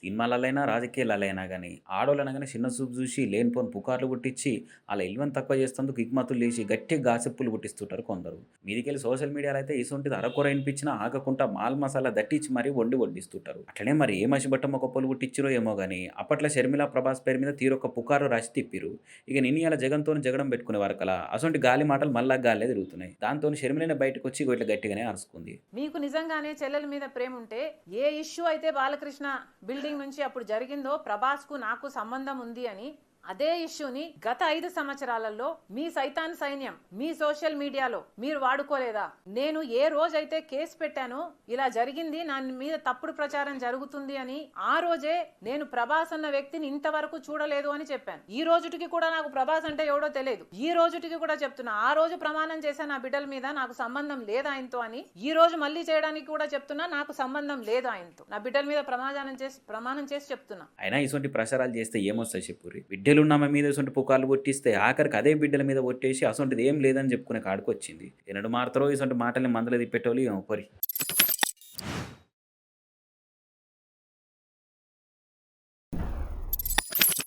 సినిమాలైనా, రాజకీయాలైనా గాని, ఆడోళ్ళనగానే చిన్న చూపు జూసి, లేనిపోని పుకార్లు పుట్టిచ్చి, ఆళ్ళ ఇలువను తక్కువ చేస్తందుకు ఇగ్మతులు లేసి, గట్టిగా గాసిప్పులు పుట్టిస్తుంటారు కొందరు. మీదికెళ్ళి సోషల్ మీడియాలో అయితే ఇసొంటిది అరకొర ఇనిపించినా ఆగకుండా మాల్ మసాలా దట్టిచ్చి మరీ వండి వడ్డిస్తుంటారు. అట్లనే మరి ఏ మసిబట్టమ్మ గొప్పలు పుట్టిచ్చిరో ఏమో గాని, అప్పట్లో 'షర్మిల', 'ప్రభాస్' పేరు మీద తీరొక్క పుకారు రాసి తిప్పిర్రు. ఇక నిన్నియాల జగన్‌తోని జగడం పెట్టుకునే వరకలా అసొంటి గాలి మాటలు మల్లా గాల్లే తిరుగుతున్నాయి. దాంతోని షర్మిలనే బయటకొచ్చి ఇగో ఇట్లా గట్టిగానే అరుసుకుంది. మీకు నిజంగానే చెల్లెల మీద ప్రేమ ఉంటే ఏ ఇష్యూ అయితే బాలకృష్ణ బిల్డింగ్ నుంచి అప్పుడు జరిగిందో ప్రభాస్ కు నాకు సంబంధం ఉంది అని అదే ఇష్యూని గత 5 సంవత్సరాలలో మీ సైతాన్ సైన్యం మీ సోషల్ మీడియాలో మీరు వాడుకోలేదా? నేను ఏ రోజైతే కేసు పెట్టానో ఇలా జరిగింది, నా మీద తప్పుడు ప్రచారం జరుగుతుంది అని ఆ రోజే నేను ప్రభాస్ అన్న వ్యక్తిని ఇంతవరకు చూడలేదు అని చెప్పాను. ఈ రోజుటికి కూడా నాకు ప్రభాస్ అంటే ఎవడో తెలియదు. ఈ రోజుటికి కూడా చెప్తున్నా, ఆ రోజు ప్రమాణం చేశాను నా బిడ్డల మీద నాకు సంబంధం లేదు ఆయనతో అని. ఈ రోజు మళ్ళీ చేయడానికి కూడా చెప్తున్నా నాకు సంబంధం లేదు ఆయనతో. నా బిడ్డల మీద ప్రమాణం చేసి చెప్తున్నా. అయినా ఇసొంటి ప్రచారాలు చేస్తే ఏమొస్తాయి చెప్పుర్రి? బిడ్డలున్నామె మీద ఇసొంటి పుకార్లు పుట్టిస్తే ఆఖరికి అదే బిడ్డల మీద ఒట్టేసి అసొంటిది ఏం లేదని చెప్పుకునే కాడికొచ్చింది. ఎన్నడు మారతారో ఇసొంటి మాటల్ని మందల తిప్పేటోళ్ళు ఏమో పోరి.